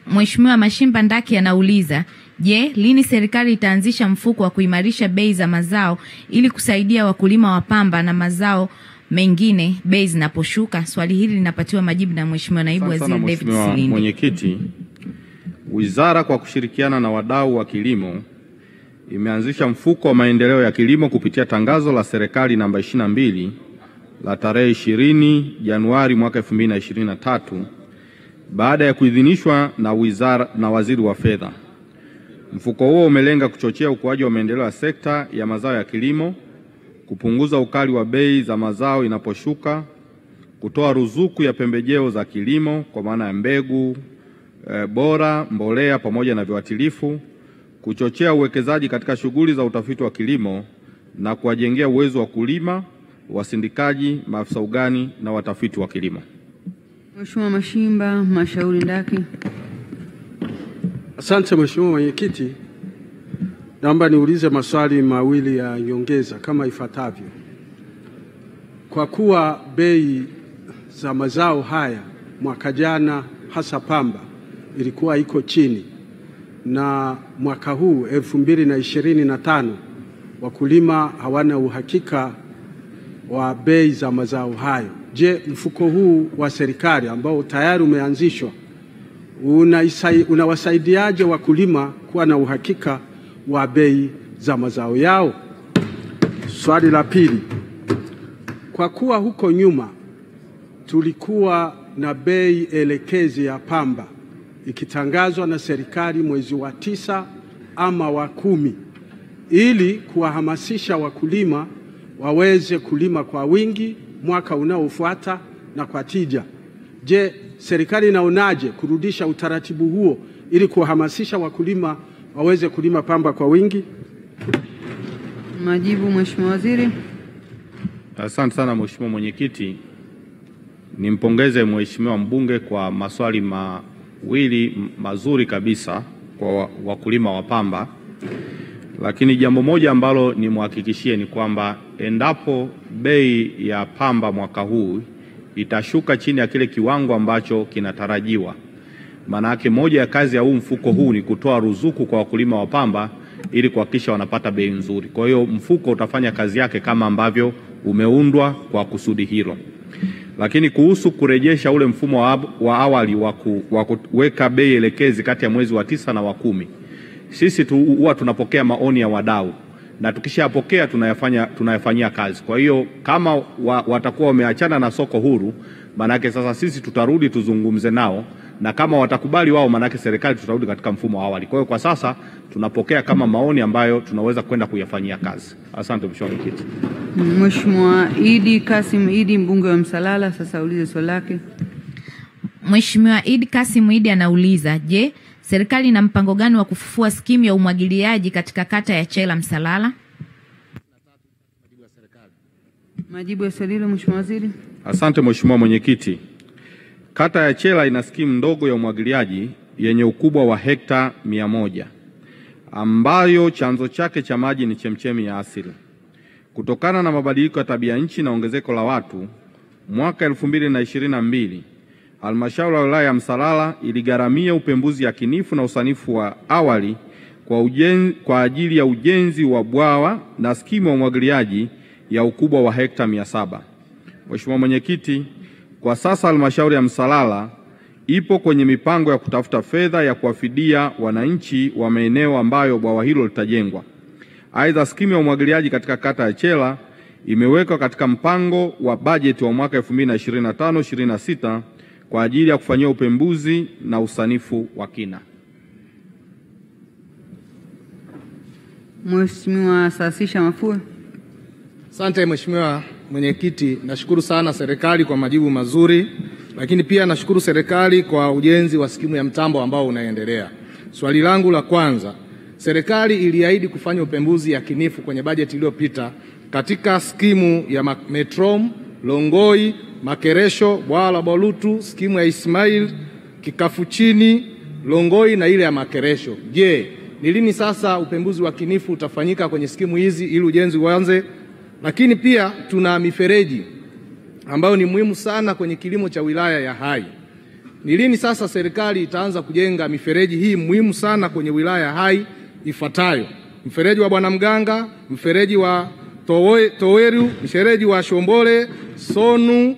Mheshimiwa Mashimba Ndaki anauliza, je, lini serikali itaanzisha mfuko wa kuimarisha bei za mazao ili kusaidia wakulima wa pamba na mazao mengine bei zinaposhuka? Swali hili linapatiwa majibu na Mheshimiwa Naibu Waziri David Silinde. Mwenyekiti, Wizara kwa kushirikiana na wadau wa kilimo imeanzisha mfuko wa maendeleo ya kilimo kupitia tangazo la serikali namba 22 la tarehe 20 Januari mwaka 2023 baada ya kuidhinishwa na Waziri wa Fedha. Mfuko huo umelenga kuchochea ukuaji wa maendeleo ya sekta ya mazao ya kilimo, kupunguza ukali wa bei za mazao inaposhuka, kutoa ruzuku ya pembejeo za kilimo kwa maana ya mbegu bora, mbolea pamoja na viuatilifu, kuchochea uwekezaji katika shughuli za utafiti wa kilimo na kuwajengea uwezo wa kulima, wasindikaji, maafisa ugani na watafiti wa kilimo. Mheshimiwa Mashimba Mashauri Ndaki. Asante Mheshimiwa Mwenyekiti. Naomba niulize maswali mawili ya nyongeza kama ifuatavyo. Kwa kuwa bei za mazao haya mwaka jana hasa pamba ilikuwa iko chini na mwaka huu 2025 wakulima hawana uhakika wa bei za mazao hayo, je, mfuko huu wa serikali ambao tayari umeanzishwa unawasaidiaje wakulima kuwa na uhakika wa bei za mazao yao? Swali la pili, kwa kuwa huko nyuma tulikuwa na bei elekezi ya pamba ikitangazwa na serikali mwezi wa 9 ama wa 10 ili kuwahamasisha wakulima waweze kulima kwa wingi mwaka unaofuata na kwa tija, je, serikali inaonaje kurudisha utaratibu huo ili kuhamasisha wakulima waweze kulima pamba kwa wingi? Majibu Mheshimiwa Waziri. Asante sana Mheshimiwa Mwenyekiti. Nimpongeze Mheshimiwa mbunge kwa maswali mawili mazuri kabisa kwa wakulima wa pamba. Lakini jambo moja ambalo nimhakikishie ni kwamba endapo bei ya pamba mwaka huu itashuka chini ya kile kiwango ambacho kinatarajiwa, maana yake moja ya kazi ya huu mfuko huu ni kutoa ruzuku kwa wakulima wa pamba ili kuhakikisha wanapata bei nzuri. Kwa hiyo mfuko utafanya kazi yake kama ambavyo umeundwa kwa kusudi hilo. Lakini kuhusu kurejesha ule mfumo wa awali wa kuweka bei elekezi kati ya mwezi wa 9 na wa 10, sisi huwa tunapokea maoni ya wadau na tukishapokea tunayafanyia kazi. Kwa hiyo kama watakuwa wameachana na soko huru, manake sasa sisi tutarudi tuzungumze nao, na kama watakubali wao, manake serikali tutarudi katika mfumo wa awali. Kwa hiyo kwa sasa tunapokea kama maoni ambayo tunaweza kwenda kuyafanyia kazi. Asante Mheshimiwa Mwenyekiti. Mheshimiwa Idi Kasim Idi mbunge wa Msalala sasa ulize swali lake. Mheshimiwa Idi Kasim Idi anauliza, je, serikali ina mpango gani wa kufufua skimu ya umwagiliaji katika kata ya Chela Msalala? Majibu ya swali hilo Mheshimiwa Waziri. Asante Mheshimiwa Mwenyekiti. Kata ya Chela ina skimu ndogo ya umwagiliaji yenye ukubwa wa hekta 100 ambayo chanzo chake cha maji ni chemchemi ya asili. Kutokana na mabadiliko ya tabia nchi na ongezeko la watu, mwaka 2022 Halmashauri ya Wilaya ya Msalala iligharamia upembuzi yakinifu na usanifu wa awali kwa ajili ya ujenzi wa bwawa na skimu ya umwagiliaji ya ukubwa wa hekta 700. Mheshimiwa Mwenyekiti, kwa sasa Halmashauri ya Msalala ipo kwenye mipango ya kutafuta fedha ya kuwafidia wananchi wa maeneo ambayo bwawa hilo litajengwa. Aidha, skimu ya umwagiliaji katika kata ya Chela imewekwa katika mpango wa bajeti wa mwaka 2025-26 kwa ajili ya kufanyia upembuzi na usanifu wa kina. Mheshimiwa Saasisha Mafua. Asante Mheshimiwa Mwenyekiti, nashukuru sana serikali kwa majibu mazuri, lakini pia nashukuru serikali kwa ujenzi wa skimu ya mtambo ambao unaendelea. Swali langu la kwanza, serikali iliahidi kufanya upembuzi yakinifu kwenye bajeti iliyopita katika skimu ya Metrom, Longoi, Makeresho, Bwawa la Bolutu, skimu ya Ismail, Kikafuchini, Longoi na ile ya Makeresho. Je, ni lini sasa upembuzi wakinifu utafanyika kwenye skimu hizi ili ujenzi uanze? Lakini pia tuna mifereji ambayo ni muhimu sana kwenye kilimo cha wilaya ya Hai. ni lini sasa serikali itaanza kujenga mifereji hii muhimu sana kwenye wilaya hai ifuatayo: mfereji wa Bwana Mganga, mfereji wa Toweru, mfereji wa Shombole, Sonu,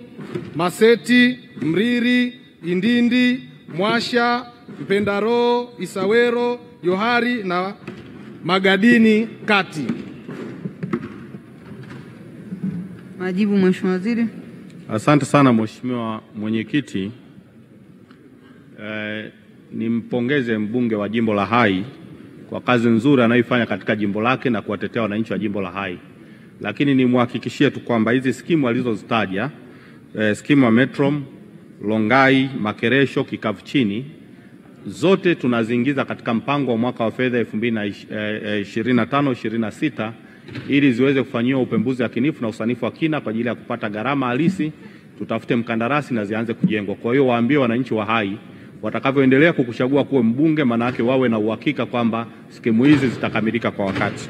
Maseti, Mriri, Indindi, Mwasha, Mpendaro, Isawero, Johari na Magadini Kati. Majibu Mheshimiwa Waziri. Asante sana Mheshimiwa Mwenyekiti. Nimpongeze mbunge wa jimbo la Hai kwa kazi nzuri anayoifanya katika jimbo lake na kuwatetea wananchi wa jimbo la Hai. Lakini nimhakikishie tu kwamba hizi skimu alizozitaja, skimu ya Metrom, Longai, Makeresho, Kikavu Chini, zote tunaziingiza katika mpango wa mwaka wa fedha 2025-26 ili ziweze kufanyiwa upembuzi yakinifu na usanifu wa kina kwa ajili ya kupata gharama halisi, tutafute mkandarasi na zianze kujengwa. Kwa hiyo waambie wananchi wa Hai watakavyoendelea kukuchagua kuwe mbunge, maana yake wawe na uhakika kwamba skimu hizi zitakamilika kwa wakati.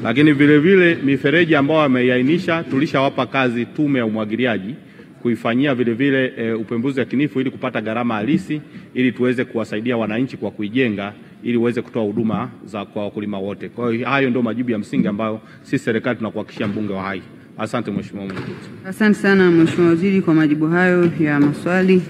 Lakini vile vile mifereji ambayo ameiainisha, tulishawapa kazi tume ya umwagiliaji kuifanyia vile vile upembuzi yakinifu ili kupata gharama halisi ili tuweze kuwasaidia wananchi kwa kuijenga ili uweze kutoa huduma za kwa wakulima wote. Kwa hiyo hayo ndio majibu ya msingi ambayo sisi serikali tunakuhakikishia mbunge wa Hai. Asante Mheshimiwa Mwenyekiti. Asante sana Mheshimiwa Waziri kwa majibu hayo ya maswali.